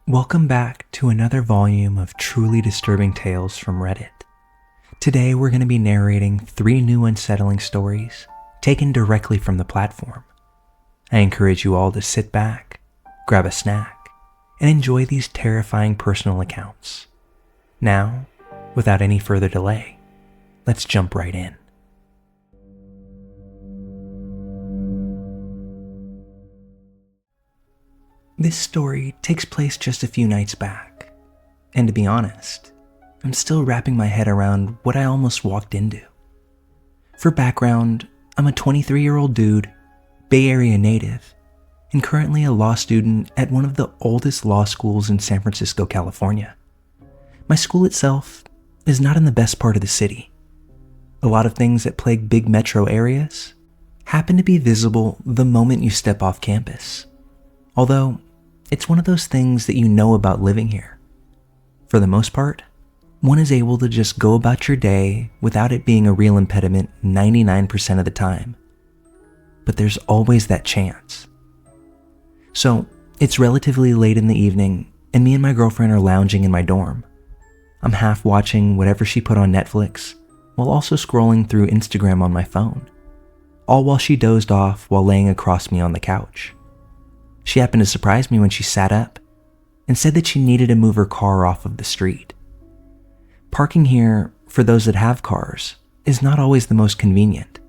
Welcome back to another volume of truly disturbing tales from Reddit. Today we're going to be narrating 3 new unsettling stories taken directly from the platform. I encourage you all to sit back, grab a snack, and enjoy these terrifying personal accounts. Now, without any further delay, let's jump right in. This story takes place just a few nights back, and to be honest, I'm still wrapping my head around what I almost walked into. For background, I'm a 23-year-old dude, Bay Area native, and currently a law student at one of the oldest law schools in San Francisco, California. My school itself is not in the best part of the city. A lot of things that plague big metro areas happen to be visible the moment you step off campus, although it's one of those things that you know about living here. For the most part, one is able to just go about your day without it being a real impediment 99% of the time. But there's always that chance. So, it's relatively late in the evening, and me and my girlfriend are lounging in my dorm. I'm half watching whatever she put on Netflix, while also scrolling through Instagram on my phone, all while she dozed off while laying across me on the couch. She happened to surprise me when she sat up and said that she needed to move her car off of the street. Parking here, for those that have cars, is not always the most convenient.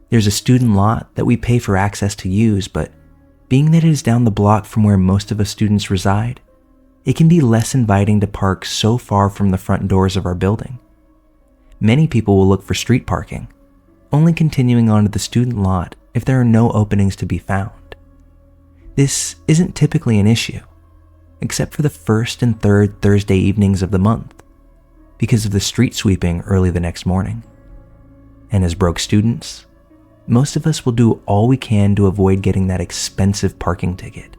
There's a student lot that we pay for access to use, but being that it is down the block from where most of us students reside, it can be less inviting to park so far from the front doors of our building. Many people will look for street parking, only continuing onto the student lot if there are no openings to be found. This isn't typically an issue, except for the first and third Thursday evenings of the month, because of the street sweeping early the next morning. And as broke students, most of us will do all we can to avoid getting that expensive parking ticket.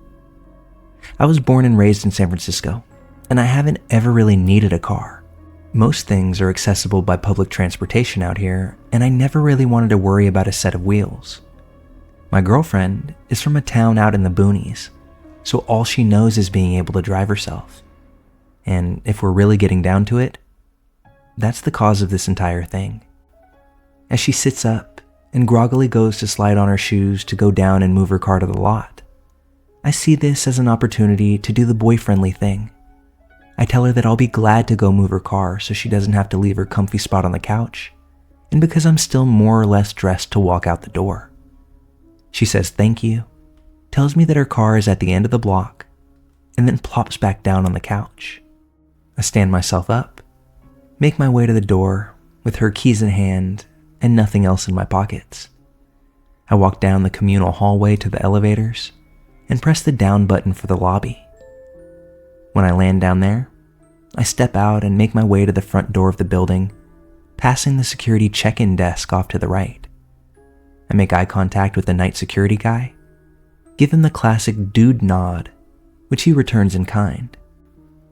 I was born and raised in San Francisco, and I haven't ever really needed a car. Most things are accessible by public transportation out here, and I never really wanted to worry about a set of wheels. My girlfriend is from a town out in the boonies, so all she knows is being able to drive herself. And if we're really getting down to it, that's the cause of this entire thing. As she sits up and groggily goes to slide on her shoes to go down and move her car to the lot, I see this as an opportunity to do the boy-friendly thing. I tell her that I'll be glad to go move her car so she doesn't have to leave her comfy spot on the couch, and because I'm still more or less dressed to walk out the door. She says thank you, tells me that her car is at the end of the block, and then plops back down on the couch. I stand myself up, make my way to the door with her keys in hand and nothing else in my pockets. I walk down the communal hallway to the elevators and press the down button for the lobby. When I land down there, I step out and make my way to the front door of the building, passing the security check-in desk off to the right. I make eye contact with the night security guy, give him the classic dude nod, which he returns in kind,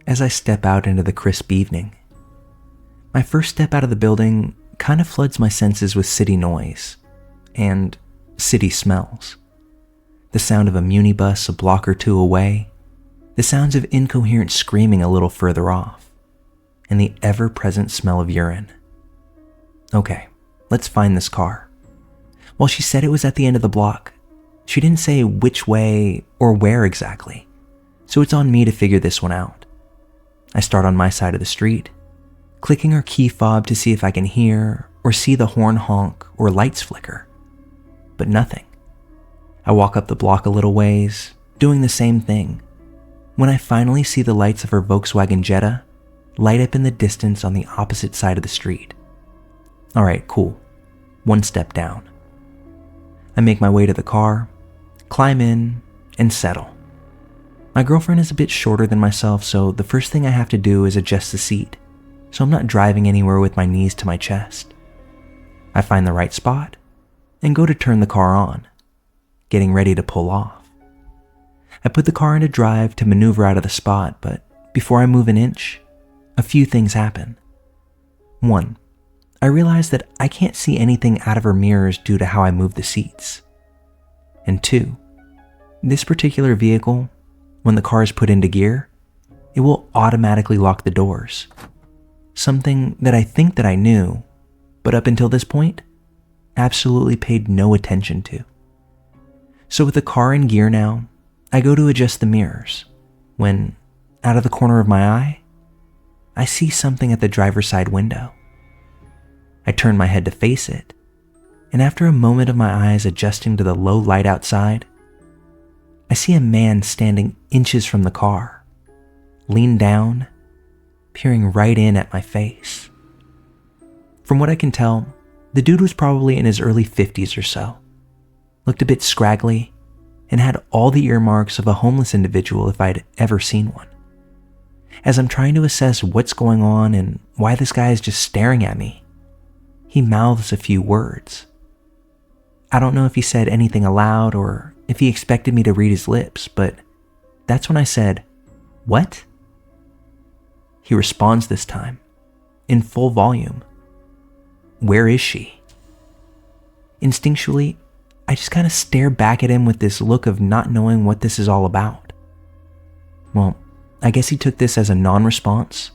as I step out into the crisp evening. My first step out of the building kind of floods my senses with city noise and city smells. The sound of a munibus a block or two away, the sounds of incoherent screaming a little further off, and the ever-present smell of urine. Okay, let's find this car. While she said it was at the end of the block, she didn't say which way or where exactly, so it's on me to figure this one out. I start on my side of the street, clicking her key fob to see if I can hear or see the horn honk or lights flicker, but nothing. I walk up the block a little ways, doing the same thing, when I finally see the lights of her Volkswagen Jetta light up in the distance on the opposite side of the street. Alright, cool. One step down. I make my way to the car, climb in, and settle. My girlfriend is a bit shorter than myself, so the first thing I have to do is adjust the seat, so I'm not driving anywhere with my knees to my chest. I find the right spot and go to turn the car on, getting ready to pull off. I put the car into drive to maneuver out of the spot, but before I move an inch, a few things happen. 1. I realize that I can't see anything out of her mirrors due to how I move the seats. And 2, this particular vehicle, when the car is put into gear, it will automatically lock the doors. Something that I think that I knew, but up until this point, absolutely paid no attention to. So with the car in gear now, I go to adjust the mirrors when, out of the corner of my eye, I see something at the driver's side window. I turn my head to face it, and after a moment of my eyes adjusting to the low light outside, I see a man standing inches from the car, leaned down, peering right in at my face. From what I can tell, the dude was probably in his early 50s or so, looked a bit scraggly, and had all the earmarks of a homeless individual if I'd ever seen one. As I'm trying to assess what's going on and why this guy is just staring at me, he mouths a few words. I don't know if he said anything aloud or if he expected me to read his lips, but that's when I said, "What?" He responds this time, in full volume, "Where is she?" Instinctually, I just kind of stare back at him with this look of not knowing what this is all about. Well, I guess he took this as a non-response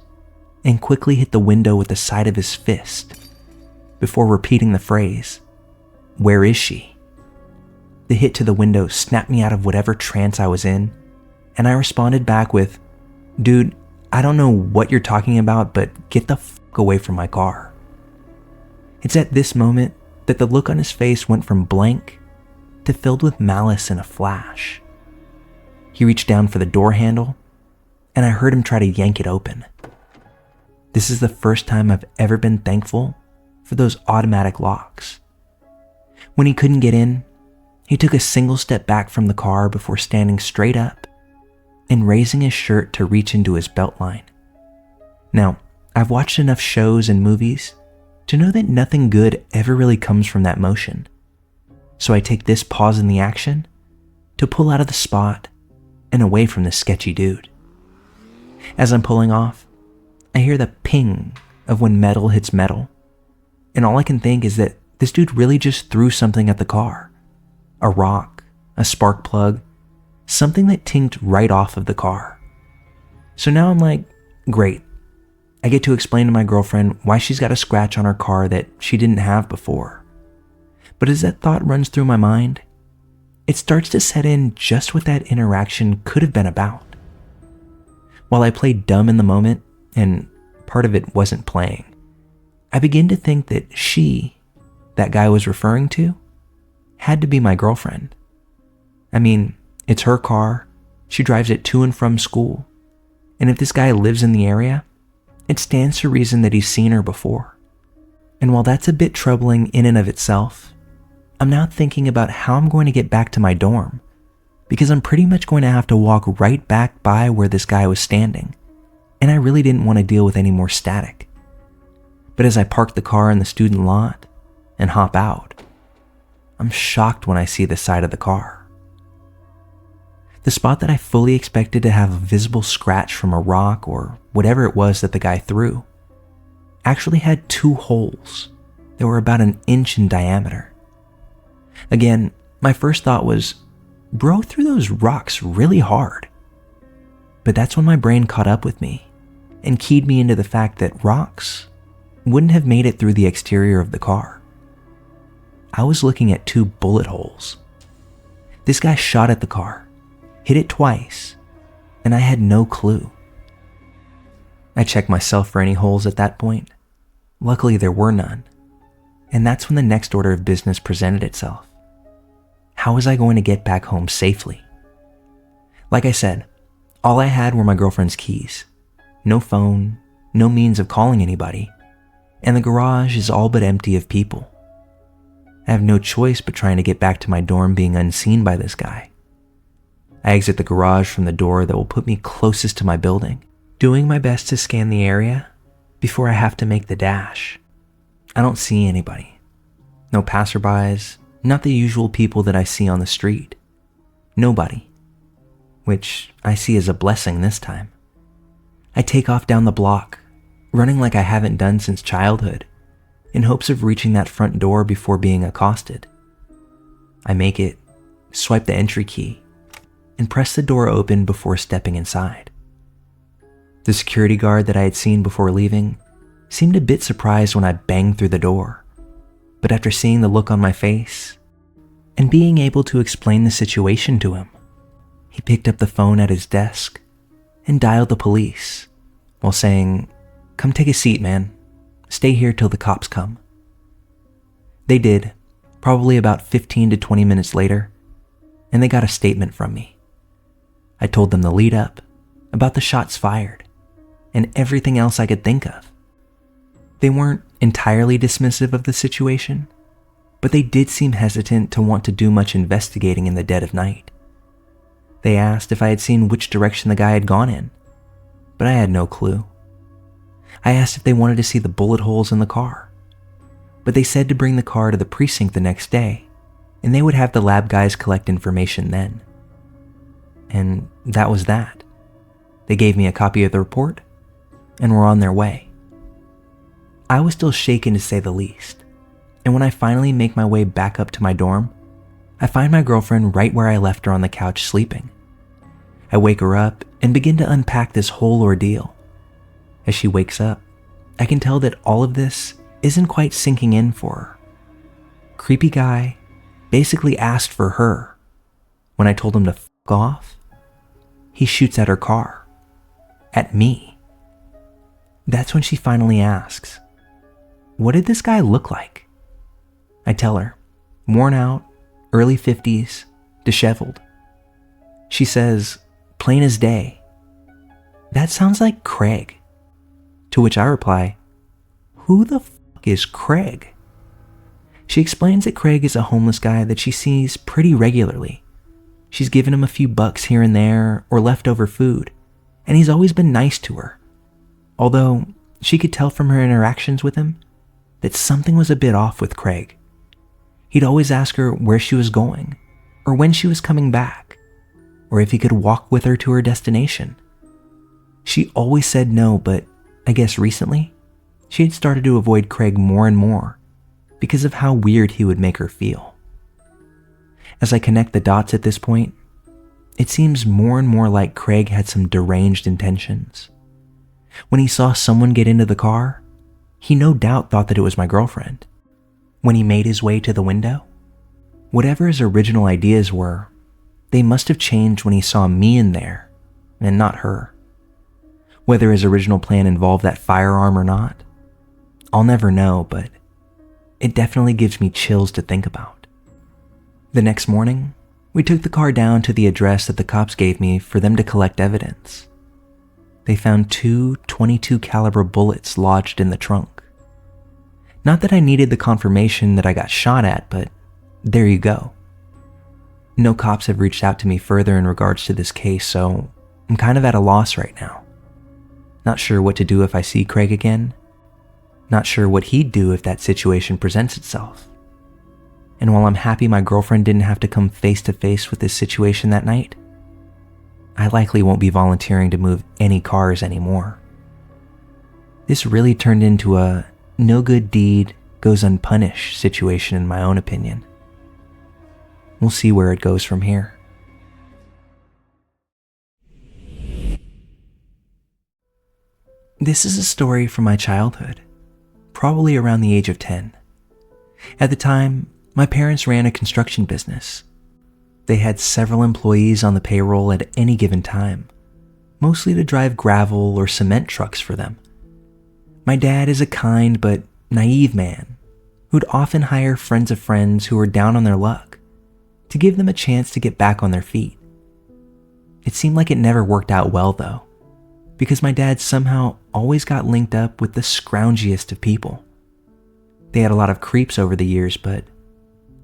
and quickly hit the window with the side of his fist before repeating the phrase, "Where is she?" The hit to the window snapped me out of whatever trance I was in, and I responded back with, "Dude, I don't know what you're talking about, but get the fuck away from my car." It's at this moment that the look on his face went from blank to filled with malice in a flash. He reached down for the door handle, and I heard him try to yank it open. This is the first time I've ever been thankful for those automatic locks. When he couldn't get in, he took a single step back from the car before standing straight up and raising his shirt to reach into his belt line. Now, I've watched enough shows and movies to know that nothing good ever really comes from that motion. So I take this pause in the action to pull out of the spot and away from this sketchy dude. As I'm pulling off, I hear the ping of when metal hits metal, and all I can think is that this dude really just threw something at the car. A rock, a spark plug, something that tinked right off of the car. So now I'm like, great. I get to explain to my girlfriend why she's got a scratch on her car that she didn't have before. But as that thought runs through my mind, it starts to set in just what that interaction could have been about. While I played dumb in the moment, and part of it wasn't playing, I begin to think that she, that guy was referring to, had to be my girlfriend. I mean, it's her car, she drives it to and from school, and if this guy lives in the area, it stands to reason that he's seen her before. And while that's a bit troubling in and of itself, I'm now thinking about how I'm going to get back to my dorm, because I'm pretty much going to have to walk right back by where this guy was standing, and I really didn't want to deal with any more static. But as I park the car in the student lot and hop out, I'm shocked when I see the side of the car. The spot that I fully expected to have a visible scratch from a rock or whatever it was that the guy threw actually had 2 holes that were about 1 inch in diameter. Again, my first thought was, bro threw those rocks really hard. But that's when my brain caught up with me and keyed me into the fact that rocks wouldn't have made it through the exterior of the car. I was looking at 2 bullet holes. This guy shot at the car, hit it twice, and I had no clue. I checked myself for any holes at that point. Luckily, there were none. And that's when the next order of business presented itself. How was I going to get back home safely? Like I said, all I had were my girlfriend's keys. No phone, no means of calling anybody, and the garage is all but empty of people. I have no choice but trying to get back to my dorm being unseen by this guy. I exit the garage from the door that will put me closest to my building, doing my best to scan the area before I have to make the dash. I don't see anybody. No passerbys, not the usual people that I see on the street. Nobody. Which I see as a blessing this time. I take off down the block, running like I haven't done since childhood, in hopes of reaching that front door before being accosted. I make it, swipe the entry key, and press the door open before stepping inside. The security guard that I had seen before leaving seemed a bit surprised when I banged through the door, but after seeing the look on my face and being able to explain the situation to him, he picked up the phone at his desk and dialed the police while saying, "Come take a seat, man. Stay here till the cops come." They did, probably about 15 to 20 minutes later, and they got a statement from me. I told them the lead up, about the shots fired, and everything else I could think of. They weren't entirely dismissive of the situation, but they did seem hesitant to want to do much investigating in the dead of night. They asked if I had seen which direction the guy had gone in, but I had no clue. I asked if they wanted to see the bullet holes in the car, but they said to bring the car to the precinct the next day, and they would have the lab guys collect information then. And that was that. They gave me a copy of the report, and were on their way. I was still shaken to say the least, and when I finally make my way back up to my dorm, I find my girlfriend right where I left her on the couch sleeping. I wake her up and begin to unpack this whole ordeal. As she wakes up, I can tell that all of this isn't quite sinking in for her. Creepy guy basically asked for her. When I told him to f*** off, he shoots at her car. At me. That's when she finally asks, "What did this guy look like?" I tell her, worn out, early 50s, disheveled. She says, plain as day, "That sounds like Craig." To which I reply, "Who the f*** is Craig?" She explains that Craig is a homeless guy that she sees pretty regularly. She's given him a few bucks here and there or leftover food, and he's always been nice to her. Although she could tell from her interactions with him that something was a bit off with Craig. He'd always ask her where she was going, or when she was coming back, or if he could walk with her to her destination. She always said no, but I guess recently, she had started to avoid Craig more and more because of how weird he would make her feel. As I connect the dots at this point, it seems more and more like Craig had some deranged intentions. When he saw someone get into the car, he no doubt thought that it was my girlfriend. When he made his way to the window, whatever his original ideas were, they must have changed when he saw me in there and not her. Whether his original plan involved that firearm or not, I'll never know, but it definitely gives me chills to think about. The next morning, we took the car down to the address that the cops gave me for them to collect evidence. They found 2 .22 caliber bullets lodged in the trunk. Not that I needed the confirmation that I got shot at, but there you go. No cops have reached out to me further in regards to this case, so I'm kind of at a loss right now. Not sure what to do if I see Craig again. Not sure what he'd do if that situation presents itself. And while I'm happy my girlfriend didn't have to come face to face with this situation that night, I likely won't be volunteering to move any cars anymore. This really turned into a no good deed goes unpunished situation in my own opinion. We'll see where it goes from here. This is a story from my childhood, probably around the age of 10. At the time, my parents ran a construction business. They had several employees on the payroll at any given time, mostly to drive gravel or cement trucks for them. My dad is a kind but naive man who'd often hire friends of friends who were down on their luck to give them a chance to get back on their feet. It seemed like it never worked out well though, because my dad somehow always got linked up with the scroungiest of people. They had a lot of creeps over the years, but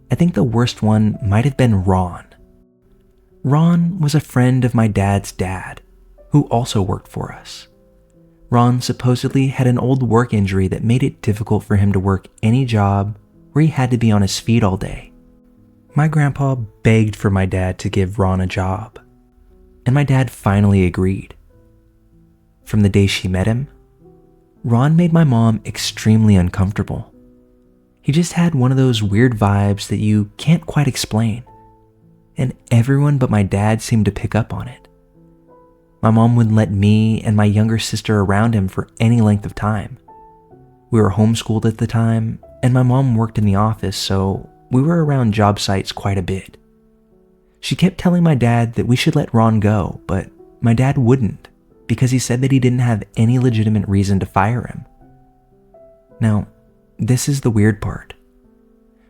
I think the worst one might have been Ron. Ron was a friend of my dad's dad, who also worked for us. Ron supposedly had an old work injury that made it difficult for him to work any job where he had to be on his feet all day. My grandpa begged for my dad to give Ron a job, and my dad finally agreed. From the day she met him, Ron made my mom extremely uncomfortable. He just had one of those weird vibes that you can't quite explain, and everyone but my dad seemed to pick up on it. My mom wouldn't let me and my younger sister around him for any length of time. We were homeschooled at the time, and my mom worked in the office, so we were around job sites quite a bit. She kept telling my dad that we should let Ron go, but my dad wouldn't because he said that he didn't have any legitimate reason to fire him. Now, this is the weird part.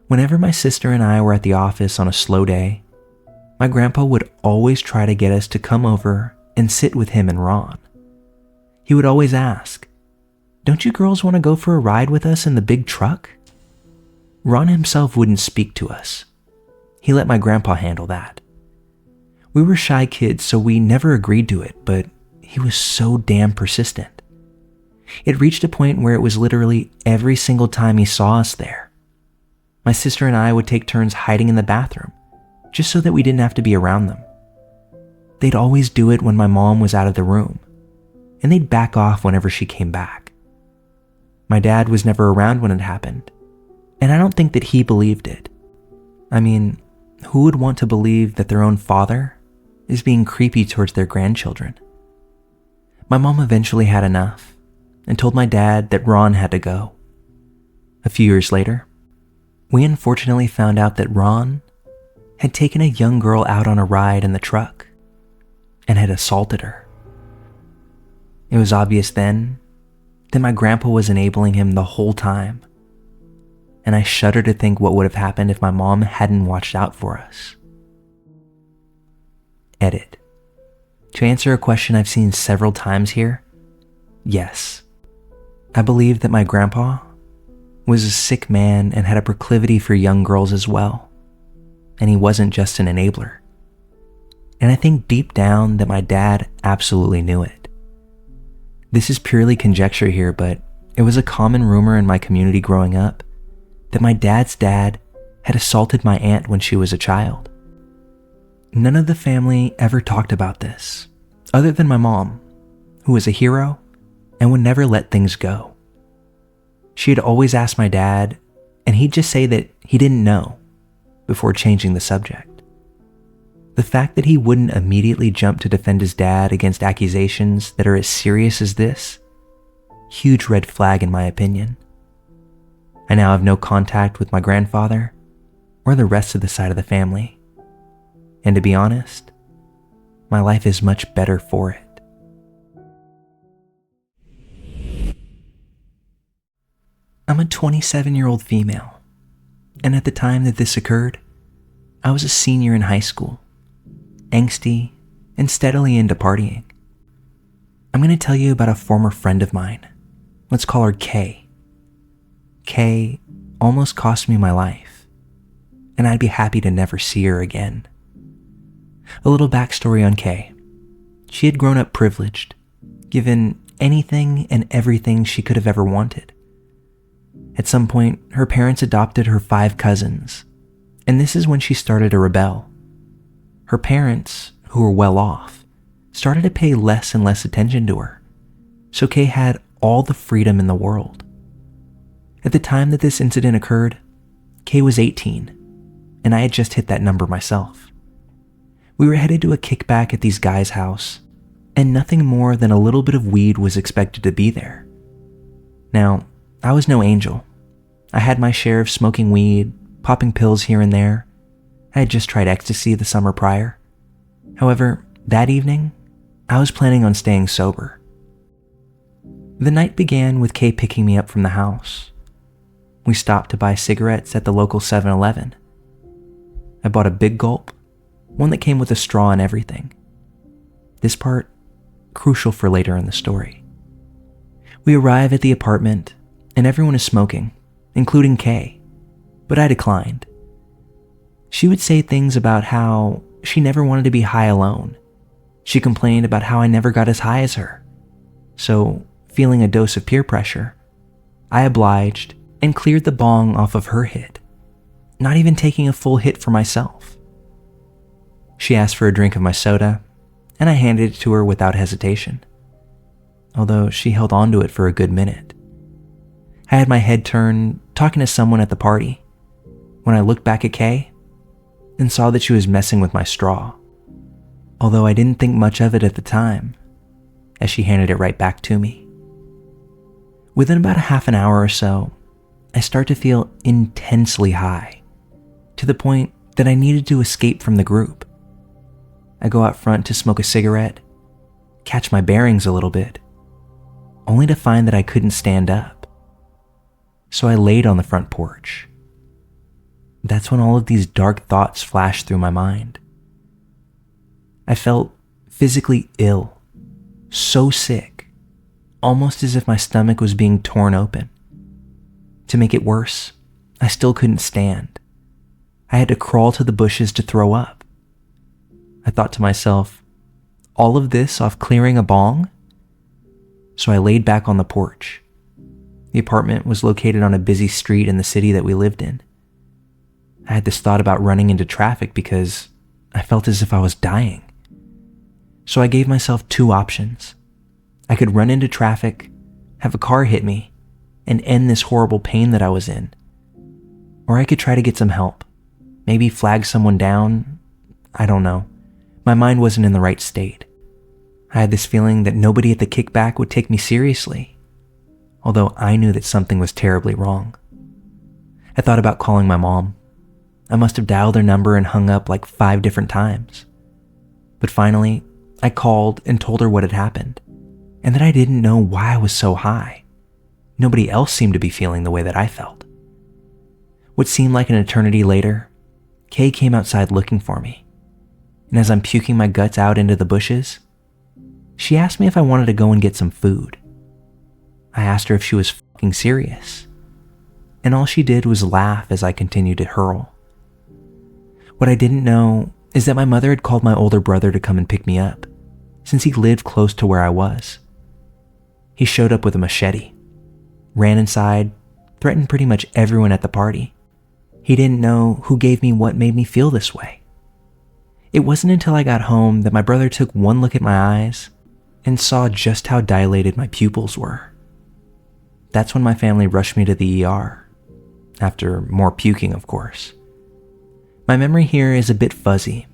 Whenever my sister and I were at the office on a slow day, my grandpa would always try to get us to come over and sit with him and Ron. He would always ask, "Don't you girls want to go for a ride with us in the big truck?" Ron himself wouldn't speak to us. He let my grandpa handle that. We were shy kids, so we never agreed to it, but he was so damn persistent. It reached a point where it was literally every single time he saw us there. My sister and I would take turns hiding in the bathroom, just so that we didn't have to be around them. They'd always do it when my mom was out of the room, and they'd back off whenever she came back. My dad was never around when it happened, and I don't think that he believed it. I mean, who would want to believe that their own father is being creepy towards their grandchildren? My mom eventually had enough and told my dad that Ron had to go. A few years later, we unfortunately found out that Ron had taken a young girl out on a ride in the truck and had assaulted her. It was obvious then that my grandpa was enabling him the whole time, and I shudder to think what would have happened if my mom hadn't watched out for us. Edit. To answer a question I've seen several times here, yes, I believe that my grandpa was a sick man and had a proclivity for young girls as well, and he wasn't just an enabler. And I think deep down that my dad absolutely knew it. This is purely conjecture here, but it was a common rumor in my community growing up that my dad's dad had assaulted my aunt when she was a child. None of the family ever talked about this, other than my mom, who was a hero and would never let things go. She had always asked my dad, and he'd just say that he didn't know before changing the subject. The fact that he wouldn't immediately jump to defend his dad against accusations that are as serious as this, huge red flag in my opinion. I now have no contact with my grandfather or the rest of the side of the family. And to be honest, my life is much better for it. I'm a 27-year-old female, and at the time that this occurred, I was a senior in high school, angsty and steadily into partying. I'm going to tell you about a former friend of mine. Let's call her Kay. Kay almost cost me my life, and I'd be happy to never see her again. A little backstory on Kay. She had grown up privileged, given anything and everything she could have ever wanted. At some point, her parents adopted her 5 cousins, and this is when she started to rebel. Her parents, who were well off, started to pay less and less attention to her, so Kay had all the freedom in the world. At the time that this incident occurred, Kay was 18, and I had just hit that number myself. We were headed to a kickback at these guys' house, and nothing more than a little bit of weed was expected to be there. Now, I was no angel. I had my share of smoking weed, popping pills here and there. I had just tried ecstasy the summer prior. However, that evening, I was planning on staying sober. The night began with Kay picking me up from the house. We stopped to buy cigarettes at the local 7-Eleven. I bought a big gulp, one that came with a straw and everything. This part, crucial for later in the story. We arrive at the apartment, and everyone is smoking, including Kay, but I declined. She would say things about how she never wanted to be high alone. She complained about how I never got as high as her. So, feeling a dose of peer pressure, I obliged and cleared the bong off of her hit, not even taking a full hit for myself. She asked for a drink of my soda, and I handed it to her without hesitation, although she held on to it for a good minute. I had my head turned, talking to someone at the party, when I looked back at Kay and saw that she was messing with my straw. Although I didn't think much of it at the time, as she handed it right back to me. Within about a half an hour or so, I start to feel intensely high, to the point that I needed to escape from the group. I go out front to smoke a cigarette, catch my bearings a little bit, only to find that I couldn't stand up. So I laid on the front porch. That's when all of these dark thoughts flashed through my mind. I felt physically ill, so sick, almost as if my stomach was being torn open. To make it worse, I still couldn't stand. I had to crawl to the bushes to throw up. I thought to myself, all of this off clearing a bong? So I laid back on the porch. The apartment was located on a busy street in the city that we lived in. I had this thought about running into traffic because I felt as if I was dying. So I gave myself two options. I could run into traffic, have a car hit me, and end this horrible pain that I was in. Or I could try to get some help. Maybe flag someone down. I don't know. My mind wasn't in the right state. I had this feeling that nobody at the kickback would take me seriously, although I knew that something was terribly wrong. I thought about calling my mom. I must have dialed her number and hung up like 5 different times. But finally, I called and told her what had happened, and that I didn't know why I was so high. Nobody else seemed to be feeling the way that I felt. What seemed like an eternity later, Kay came outside looking for me, and as I'm puking my guts out into the bushes, she asked me if I wanted to go and get some food. I asked her if she was fucking serious, and all she did was laugh as I continued to hurl. What I didn't know is that my mother had called my older brother to come and pick me up, since he lived close to where I was. He showed up with a machete, ran inside, threatened pretty much everyone at the party. He didn't know who gave me what made me feel this way. It wasn't until I got home that my brother took one look at my eyes and saw just how dilated my pupils were. That's when my family rushed me to the ER, after more puking, of course. My memory here is a bit fuzzy.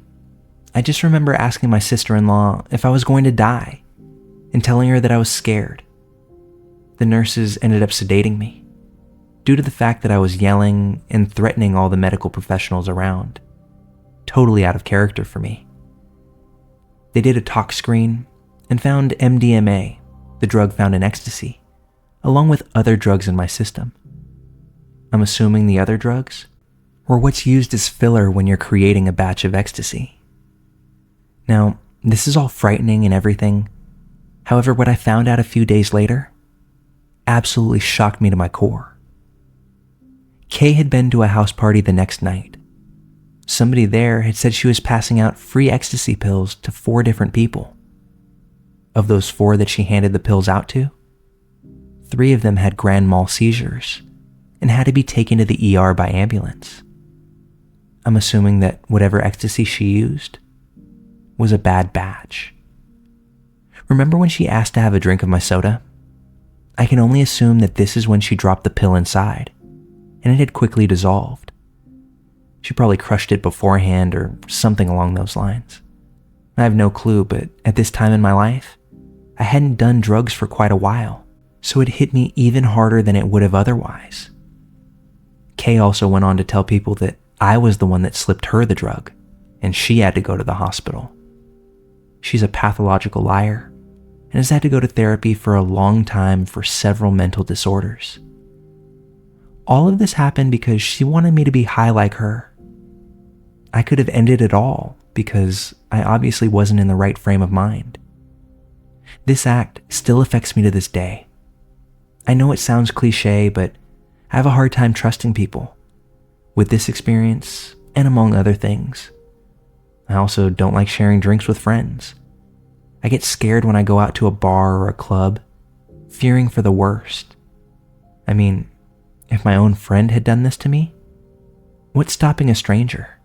I just remember asking my sister-in-law if I was going to die and telling her that I was scared. The nurses ended up sedating me due to the fact that I was yelling and threatening all the medical professionals around. Totally out of character for me. They did a tox screen and found MDMA, the drug found in ecstasy, along with other drugs in my system. I'm assuming the other drugs were what's used as filler when you're creating a batch of ecstasy. Now, this is all frightening and everything. However, what I found out a few days later absolutely shocked me to my core. Kay had been to a house party the next night. Somebody there had said she was passing out free ecstasy pills to 4 different people. Of those 4 that she handed the pills out to, 3 of them had grand mal seizures and had to be taken to the ER by ambulance. I'm assuming that whatever ecstasy she used was a bad batch. Remember when she asked to have a drink of my soda? I can only assume that this is when she dropped the pill inside, and it had quickly dissolved. She probably crushed it beforehand or something along those lines. I have no clue, but at this time in my life, I hadn't done drugs for quite a while, so it hit me even harder than it would have otherwise. Kay also went on to tell people that I was the one that slipped her the drug, and she had to go to the hospital. She's a pathological liar, and has had to go to therapy for a long time for several mental disorders. All of this happened because she wanted me to be high like her. I could have ended it all because I obviously wasn't in the right frame of mind. This act still affects me to this day. I know it sounds cliche, but I have a hard time trusting people. With this experience, and among other things, I also don't like sharing drinks with friends. I get scared when I go out to a bar or a club, fearing for the worst. I mean, if my own friend had done this to me, what's stopping a stranger?